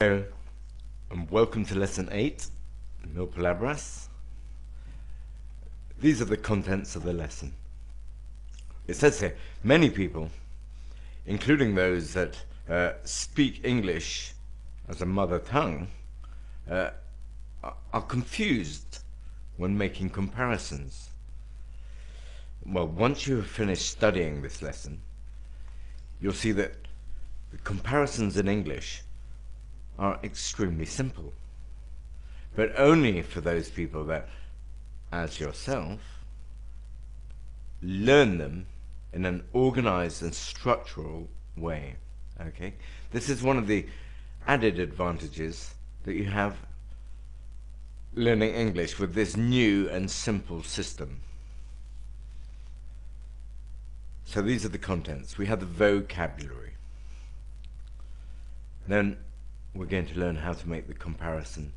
Hello, and welcome to Lesson 8, Mil Palabras. These are the contents of the lesson. It says here, many people, including those that speak English as a mother tongue, are confused when making comparisons. Well, once you have finished studying this lesson, you'll see that the comparisons in English are extremely simple, but only for those people that, as yourself, learn them in an organized and structural way. Okay, this is one of the added advantages that you have learning English with this new and simple system. So these are the contents. We have the vocabulary. Then we're going to learn how to make the comparison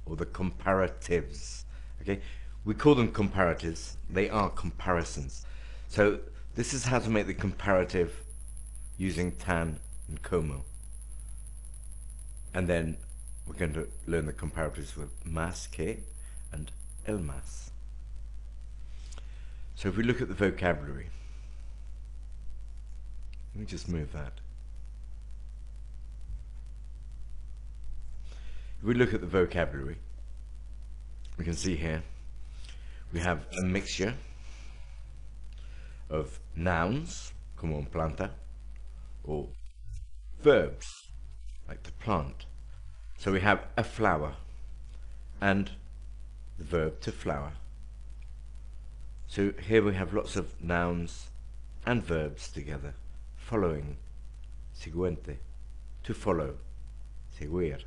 or the comparatives. Okay, we call them comparatives. They are comparisons. So this is how to make the comparative using tan and como. And then we're going to learn the comparatives with más que and el más. So if we look at the vocabulary, let me just move that. If we look at the vocabulary, we can see here we have a mixture of nouns, como en planta, or verbs, like to plant. So we have a flower and the verb to flower. So here we have lots of nouns and verbs together, following, siguiente, to follow, seguir.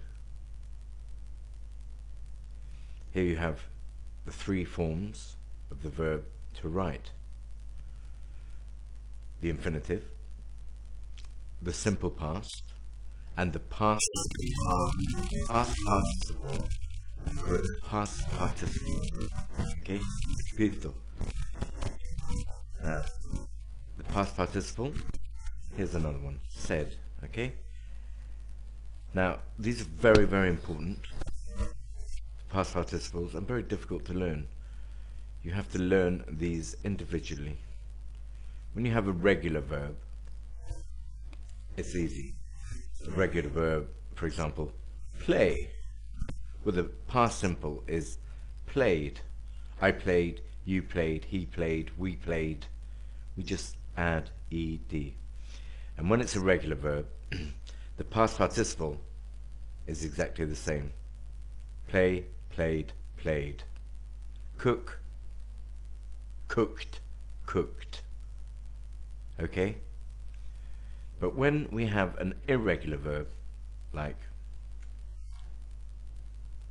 Here you have the three forms of the verb to write: the infinitive, the simple past, and the past participle, or past participle. Okay, repito. The past participle. Here's another one. Said. Okay. Now these are very, very important. Past participles are very difficult to learn. You have to learn these individually. When you have a regular verb, it's easy. A regular verb, for example, play, with the past simple is played. I played, you played, he played, we played. We just add ed. And when it's a regular verb, the past participle is exactly the same. Play, played, played. Cook, cooked, cooked. Okay? But when we have an irregular verb, like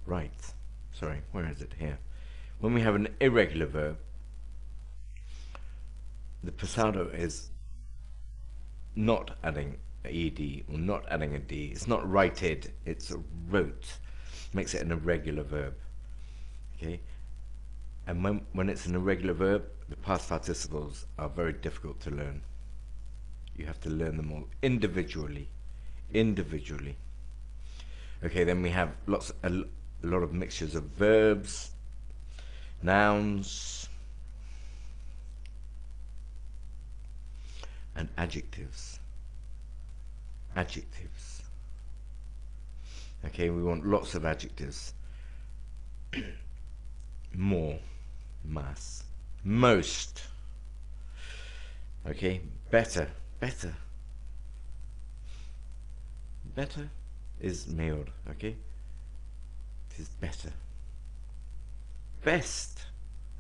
write, sorry, where is it? Here. When we have an irregular verb, the pasado is not adding ed or not adding a d. It's not righted, it's wrote. Makes it an irregular verb. Okay? And when it's an irregular verb, the past participles are very difficult to learn. You have to learn them all individually. Okay, then we have a lot of mixtures of verbs, nouns, and adjectives. Okay, we want lots of adjectives. More, más, most. Okay, better. Better is mejor, okay? It is better. Best,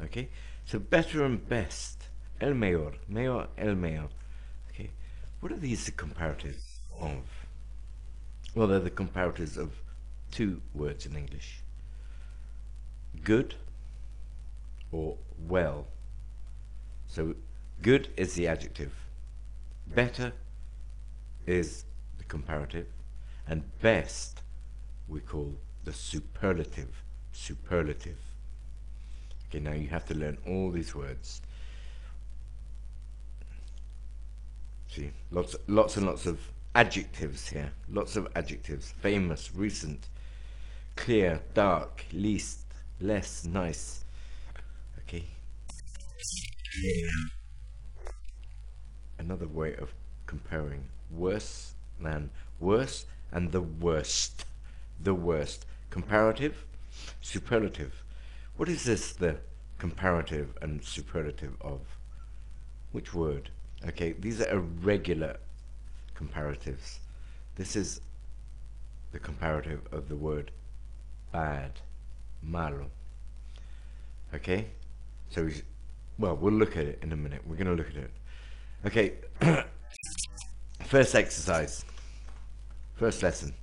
okay? So better and best. El mejor, el mejor. Okay, what are these the comparatives of? Well, they're the comparatives of two words in English: good or well. So good is the adjective, better is the comparative, and best we call the superlative. Okay, now you have to learn all these words. See, lots and lots of adjectives here. Lots of adjectives. Famous, recent, clear, dark, least, less, nice. Okay. Another way of comparing worse than worse and the worst. The worst. Comparative, superlative. What is this, the comparative and superlative of? Which word? Okay, these are irregular comparatives. This is the comparative of the word bad, malo. Okay? So, well, we'll look at it in a minute. We're going to look at it. Okay, first exercise. First lesson.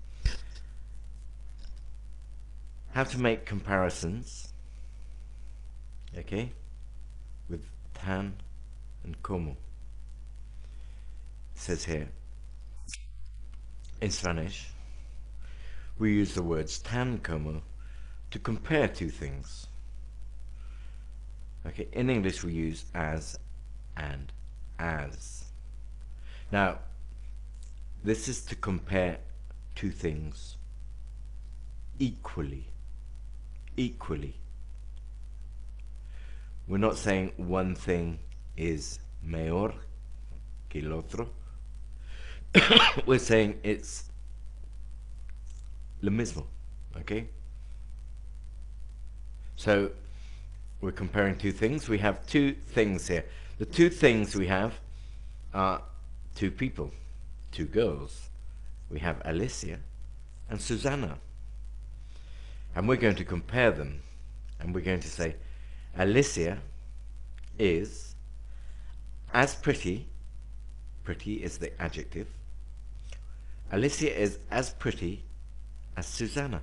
How to make comparisons, okay, with tan and como. It says here, in Spanish, we use the words tan como to compare two things. Okay, in English we use as and as. Now, this is to compare two things equally. Equally. We're not saying one thing is mejor que el otro. We're saying it's lo mismo, okay? So, we're comparing two things. We have two things here. The two things we have are two people, two girls. We have Alicia and Susanna. And we're going to compare them. And we're going to say, Alicia is as pretty. Pretty is the adjective. Alicia is as pretty as Susanna.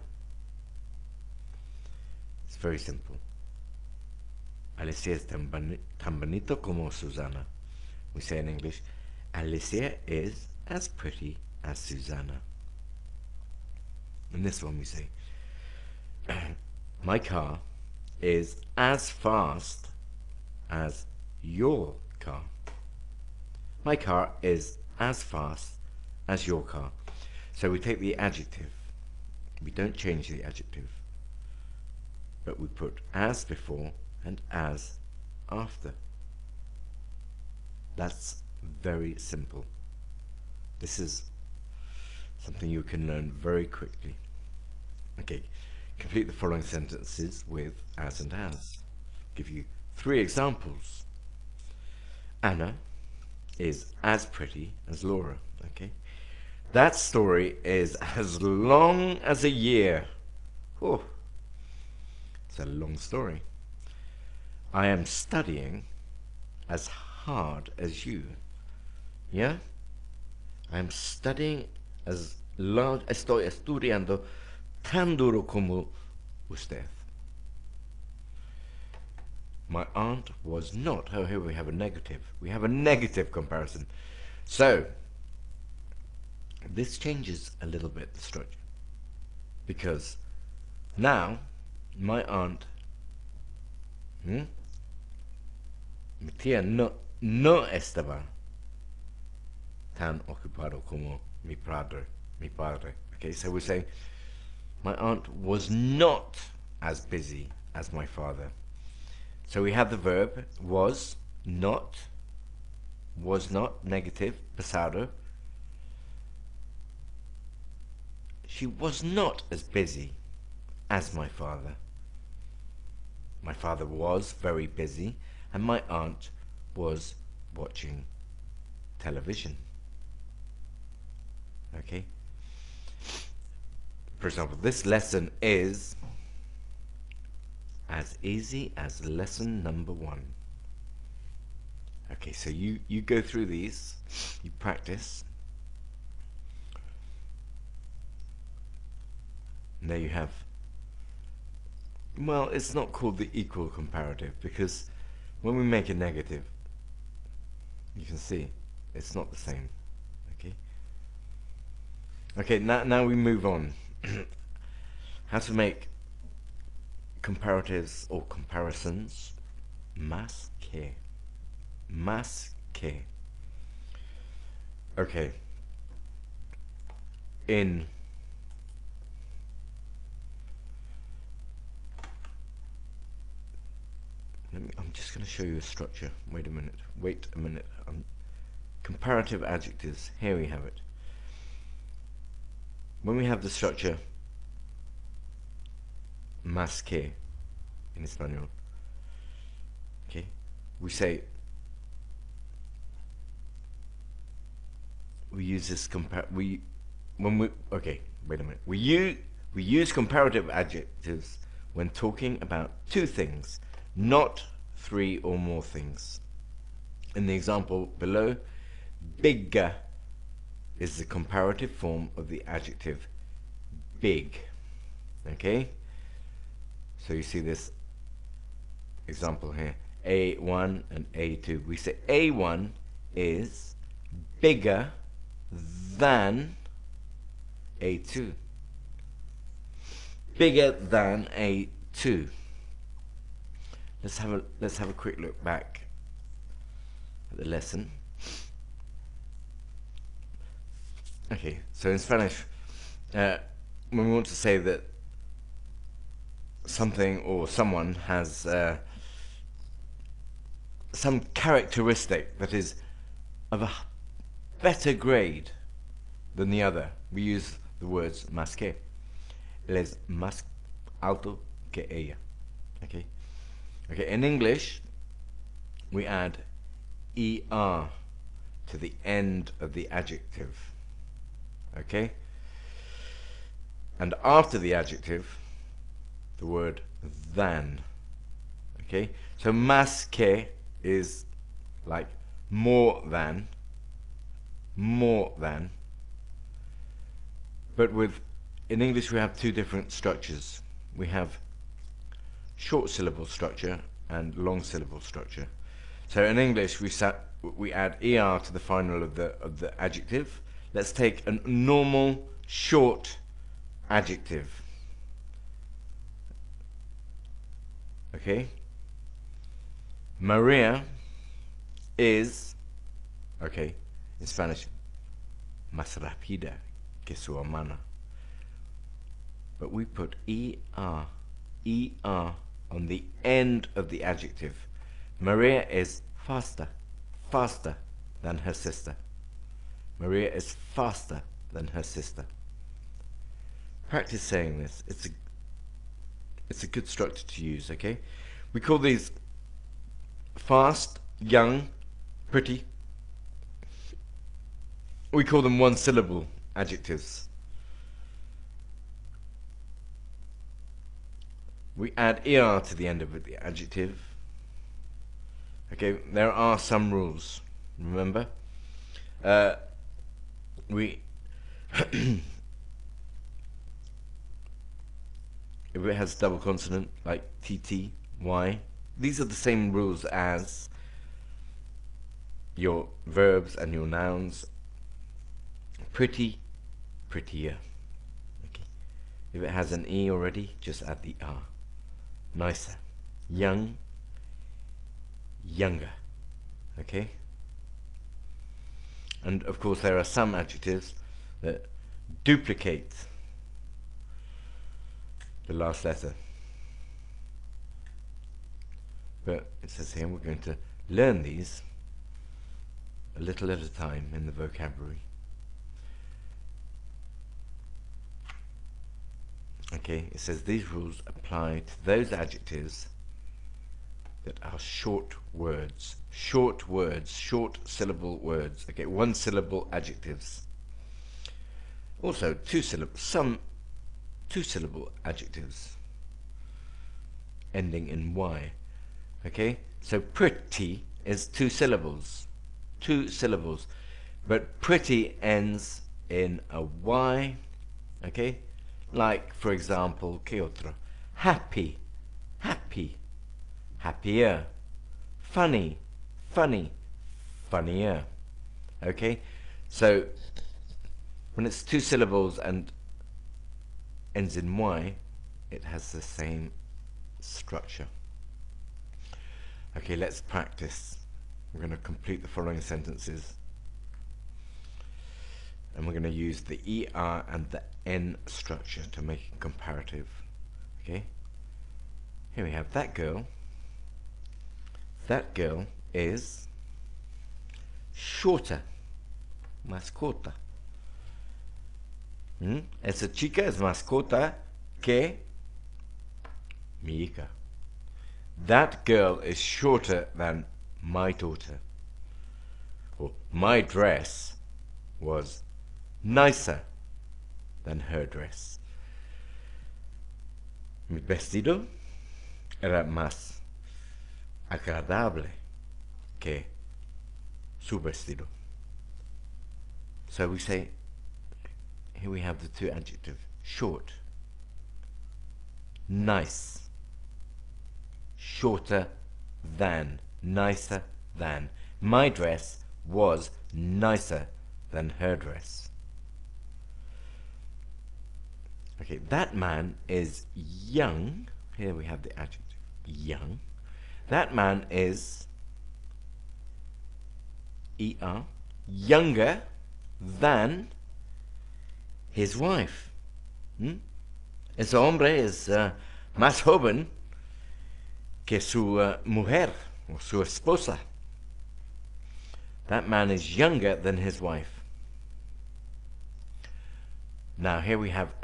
It's very simple. Alicia es tan bonito como Susanna. We say in English, Alicia is as pretty as Susanna. In this one we say, my car is as fast as your car. My car is as fast as your car. So we take the adjective. We don't change the adjective, but we put as before and as after. That's very simple. This is something you can learn very quickly. Okay, complete the following sentences with as and as. Give you 3 examples. Anna is as pretty as Laura. Okay, that story is as long as a year. Oh, it's a long story. I am studying as hard as you. Yeah? I am studying as long. Estoy estudiando tan duro como usted. My aunt was not. Oh, here we have a negative. We have a negative comparison. So, this changes a little bit the structure. Because now, my aunt, mi tía no estaba tan ocupado como mi padre. Okay, so we're saying, my aunt was not as busy as my father. So we have the verb was not, negative, pasado. She was not as busy as my father. My father was very busy, and my aunt was watching television. Okay? For example, this lesson is as easy as lesson number 1. Okay, so you go through these, you practice. And there you have, well, it's not called the equal comparative, because when we make a negative, you can see it's not the same. Okay. Okay, now we move on. How to make comparatives or comparisons. Más que. Más que. Okay. in. I'm just going to show you a structure. Wait a minute. Comparative adjectives. Here we have it. When we have the structure más que in Espanol, okay, we use this wait a minute. We use comparative adjectives when talking about two things, not three or more things. In the example below, bigger is the comparative form of the adjective big. Okay? So you see this example here, A1 and A2. We say A1 is bigger than A2. Bigger than A2. Let's have a quick look back at the lesson. Okay, so in Spanish, when we want to say that something or someone has some characteristic that is of a better grade than the other, we use the words más que. Él es más alto que ella. Okay. Okay. In English, we add er to the end of the adjective. Okay. And after the adjective, the word than. Okay. So más que is like more than. But in English we have two different structures. We have short syllable structure and long syllable structure. So in English we add er to the final of the adjective. Let's take a normal short adjective. Okay? Maria is, okay, in Spanish, más rápida que su hermana. But we put er on the end of the adjective. Maria is faster than her sister. Maria is faster than her sister. Practice saying this. It's a good structure to use, okay? We call these fast, young, pretty. We call them one-syllable adjectives. We add er to the end of the adjective. Okay, there are some rules. Remember, if it has double consonant like tt, y, these are the same rules as your verbs and your nouns. Pretty, prettier. Okay. If it has an e already, just add the r. Nicer. Young, younger. Okay? And of course there are some adjectives that duplicate the last letter. But it says here we're going to learn these a little at a time in the vocabulary. Okay, it says these rules apply to those adjectives that are short words, short syllable words. Okay, one syllable adjectives. Also some two syllable adjectives ending in y. Okay, so pretty is two syllables, but pretty ends in a y. Okay, like for example, ¿qué otro? Happy, happier. Funny, funnier. Okay, so when it's two syllables and ends in y, it has the same structure. Okay, let's practice. We're going to complete the following sentences. and we're going to use the ER and the N structure to make a comparative. Okay, here we have that girl. That girl is shorter, más corta. Esa chica es más corta que mi hija. That girl is shorter than my daughter. Or my dress was nicer than her dress. Mi vestido era más agradable que su vestido. So we say, here we have the two adjectives, short, nice, shorter than, nicer than. My dress was nicer than her dress. Okay, that man is young. Here we have the adjective, young. That man is ER, younger than his wife. Ese hombre es más joven que su mujer or su esposa. That man is younger than his wife. Now here we have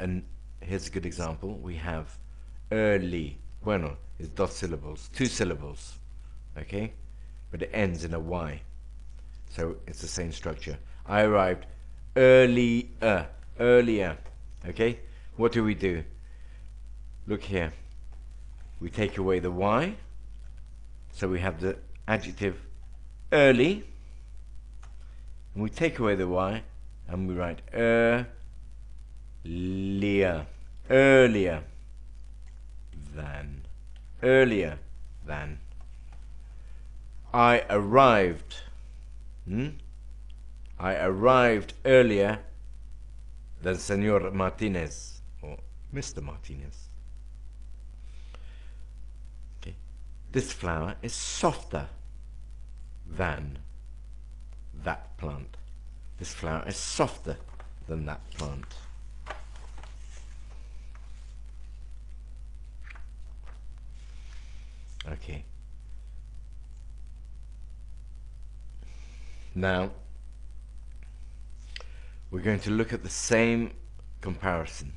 here's a good example. We have early. Bueno, it's dos syllables, two syllables. Okay? But it ends in a Y. So it's the same structure. I arrived earlier. Okay? What do? Look here. We take away the Y. So we have the adjective early. And we take away the Y and we write earlier. Earlier than. Earlier than. I arrived. I arrived earlier than Senor Martinez or Mr. Martinez. Okay. This flower is softer than that plant. This flower is softer than that plant. Okay. Now we're going to look at the same comparison.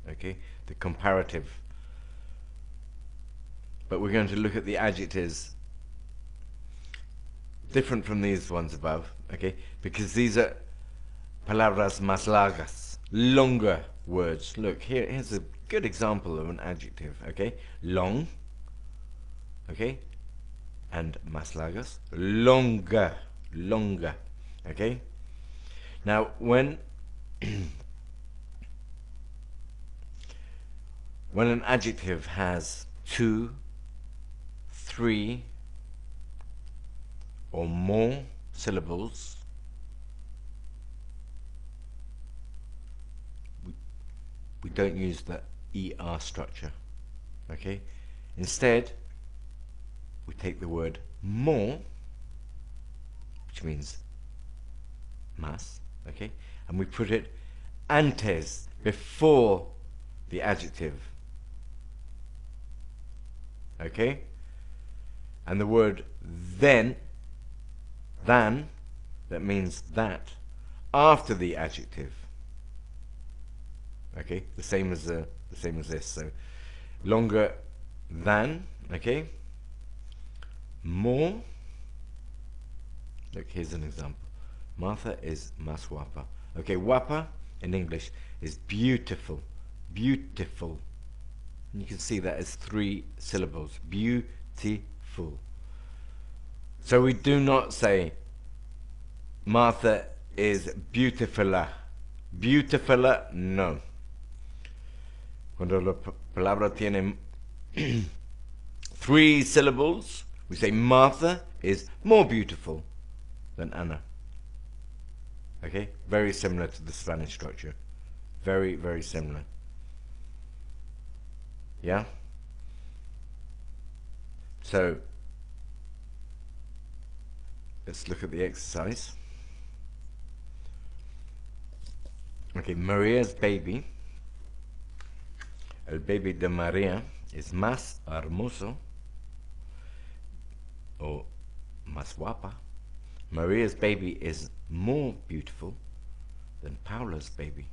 Okay? The comparative. But we're going to look at the adjectives different from these ones above, okay? Because these are palabras más largas, longer words. Look, here's a good example of an adjective, okay? Long, okay? And más largas, longer, okay? Now, when an adjective has 2, 3, or more syllables, we don't use the ER structure, okay? Instead, we take the word more, which means más, okay? And we put it antes, before the adjective, okay? And the word then, than, that means that, after the adjective. Okay, the same as this. So longer than, okay, more. Look, here's an example. Martha is más guapa. Okay, guapa in English is beautiful, beautiful. And you can see that as 3 syllables. Beautiful. So we do not say Martha is beautifuler. Beautifuler, no. Cuando la palabra tiene 3 syllables, we say Martha is more beautiful than Anna. Okay? Very similar to the Spanish structure. Very, very similar. Yeah? So, let's look at the exercise. Okay, Maria's baby, el baby de María, is más hermoso o más guapa. Maria's baby is more beautiful than Paula's baby.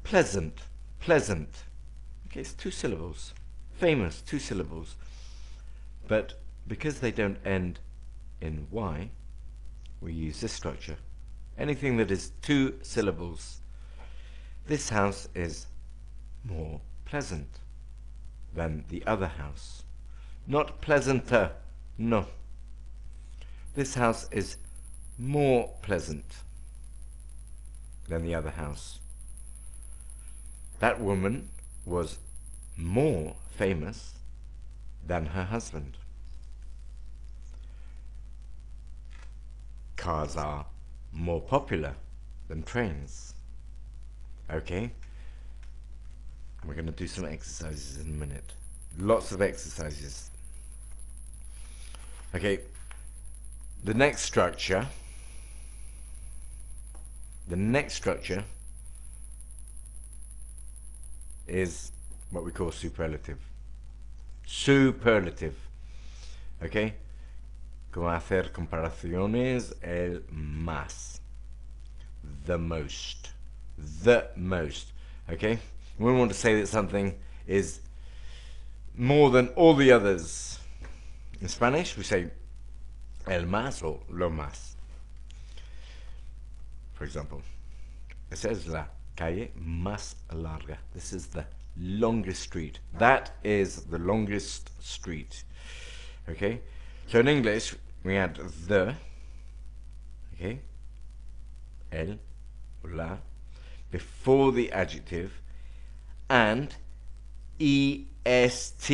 Pleasant, pleasant. Okay, it's 2 syllables. Famous, 2 syllables. But because they don't end in Y, we use this structure. Anything that is 2 syllables. This house is more pleasant than the other house. Not pleasanter, no. This house is more pleasant than the other house. That woman was more famous than her husband. Cars are more popular than trains. Okay? We're going to do some exercises in a minute. Lots of exercises. Okay, the next structure is what we call superlative. Superlative. Okay? Como hacer comparaciones, el más. The most. The most. Okay? We want to say that something is more than all the others. In Spanish, we say el más or lo más. For example, esa es la calle más larga. This is the longest street. That is the longest street. Okay? So in English, we add the, okay, el, la, before the adjective, and est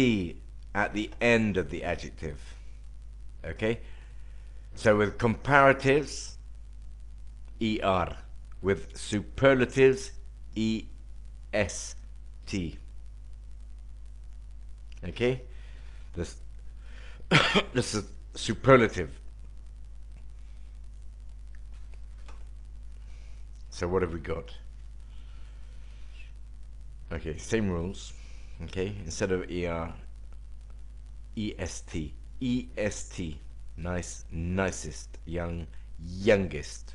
at the end of the adjective. Okay? So with comparatives, er. With superlatives, est. Okay? This is superlative. So what have we got? Okay, same rules. Okay, instead of er, est. Est. Nice, nicest, young, youngest.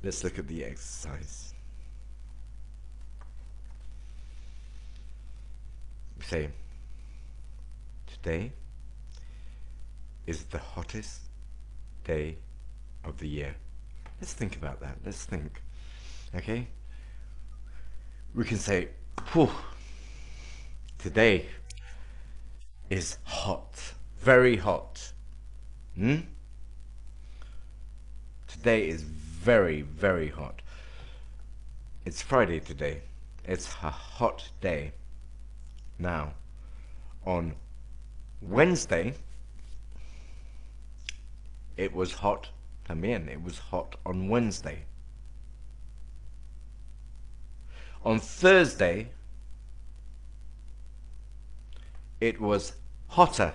Let's look at the exercise. We say, today is the hottest day of the year. Let's think about that. Let's think. Okay? We can say, whew, today is hot. Very hot. Today is very, very hot. It's Friday today. It's a hot day. Now, on Wednesday, it was hot también. It was hot on Wednesday. On Thursday, it was hotter.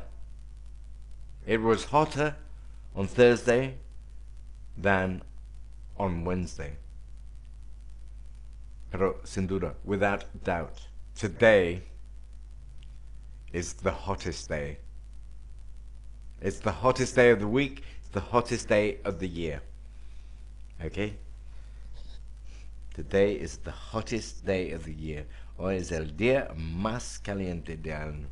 It was hotter on Thursday than on Wednesday. Pero sin duda, without doubt, today is the hottest day. It's the hottest day of the week. It's the hottest day of the year. Okay? Today is the hottest day of the year. Hoy es el día más caliente del año.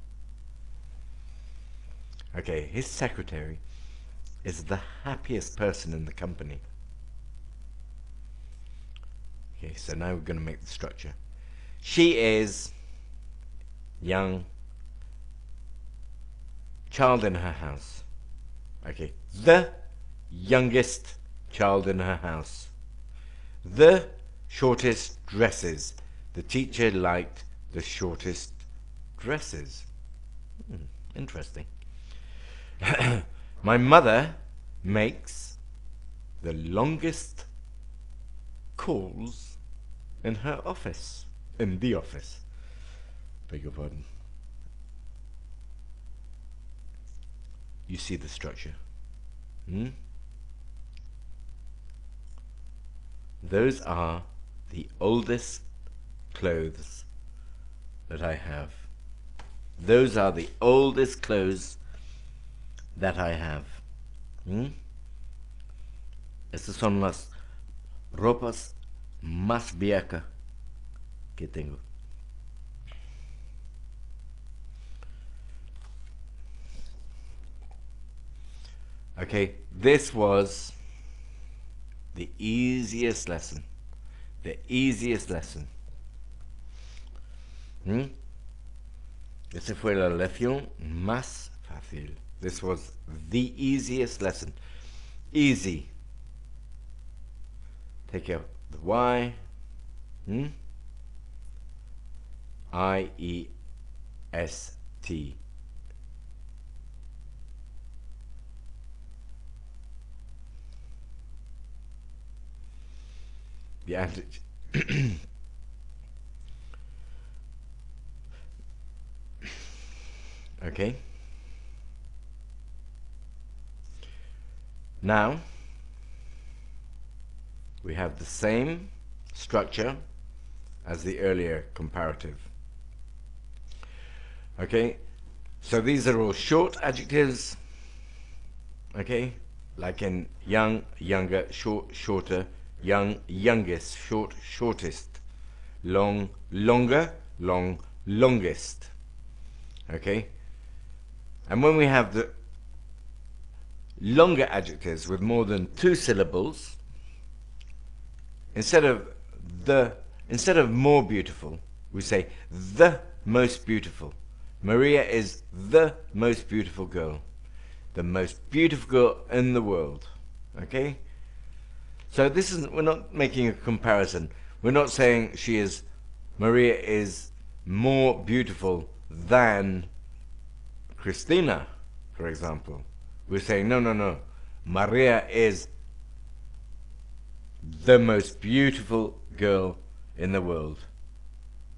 Okay, his secretary is the happiest person in the company. Okay, so now we're going to make the structure. She is young, child in her house. Okay, the youngest child in her house. The shortest dresses. The teacher liked the shortest dresses. Interesting. My mother makes the longest calls in her office. In the office. Beg your pardon. You see the structure. Hmm? Those are the oldest clothes that I have. Those are the oldest clothes that I have. Hmm? Estas son las ropas más viejas que tengo. Okay, this was the easiest lesson. The easiest lesson. Hmm? Esa fue la lección más fácil. This was the easiest lesson. Easy. Take out the Y. Hmm? I-E-S-T. The adjective. Okay. Now we have the same structure as the earlier comparative. Okay, so these are all short adjectives. Okay, like in young, younger, short, shorter, young, youngest, short, shortest, long, longer, long, longest. Okay, and when we have the longer adjectives with more than 2 syllables, instead of more beautiful, we say the most beautiful. Maria is the most beautiful girl. The most beautiful girl in the world. Okay? So this isn't, we're not making a comparison. We're not saying Maria is more beautiful than Christina, for example. We're saying, no. Maria is the most beautiful girl in the world.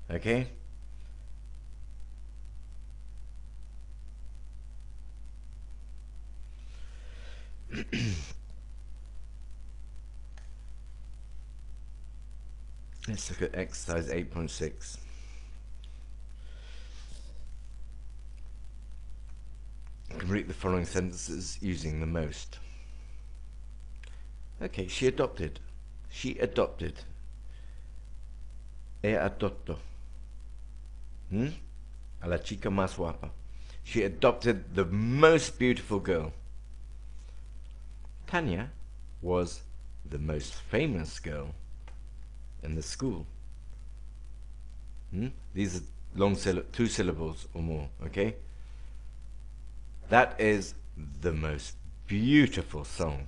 Okay? Let's look at exercise 8.6. Complete the following sentences using the most. Okay, she adopted. She adopted. E adoptó. A la chica más guapa. She adopted the most beautiful girl. Tanya was the most famous girl in the school. These are long 2 syllables or more, okay? That is the most beautiful song.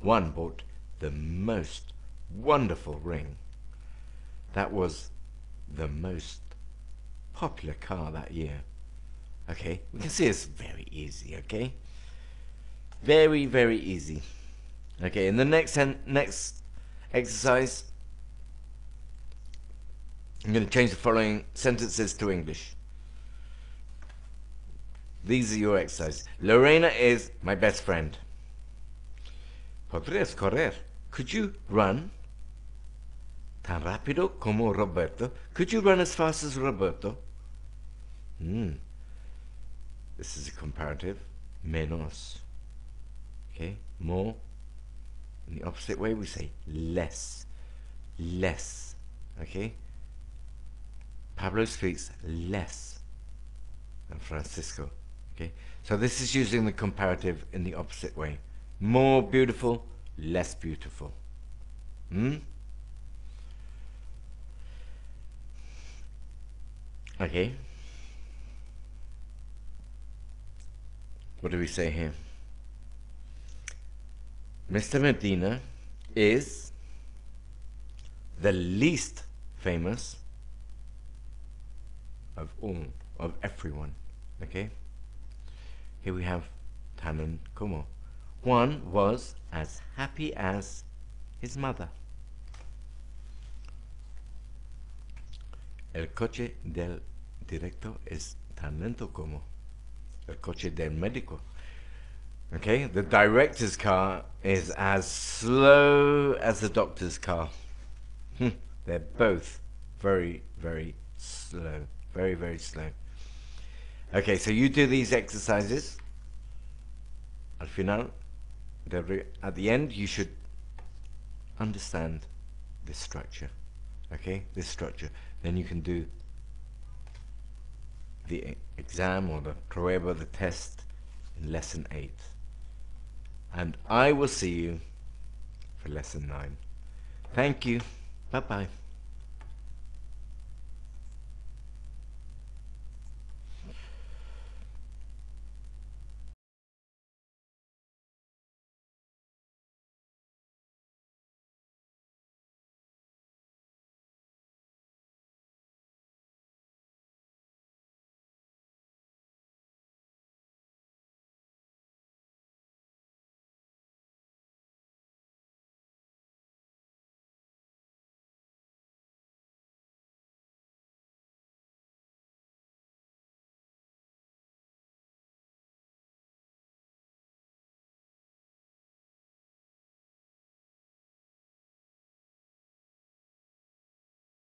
One bought the most wonderful ring. That was the most popular car that year. Okay, we can see it's very easy, okay? Very, very easy. Okay, in the next exercise, I'm going to change the following sentences to English. These are your exercises. Lorena is my best friend. Podrías correr. Could you run tan rápido como Roberto? Could you run as fast as Roberto? This is a comparative. Menos. Okay, more. In the opposite way, we say less. Less. Okay? Pablo speaks less than Francisco. Okay? So this is using the comparative in the opposite way. More beautiful, less beautiful. Okay. What do we say here? Mr. Medina is the least famous of everyone. Okay? Here we have Tannen como. Juan was as happy as his mother. El coche del director es tan lento como el coche del médico. Okay, the director's car is as slow as the doctor's car. They're both very, very slow. Very, very slow. Okay, so you do these exercises. Al final, at the end, you should understand this structure. Okay, this structure. Then you can do the exam or the prueba, the test, in lesson 8. And I will see you for lesson 9. Thank you. Bye-bye.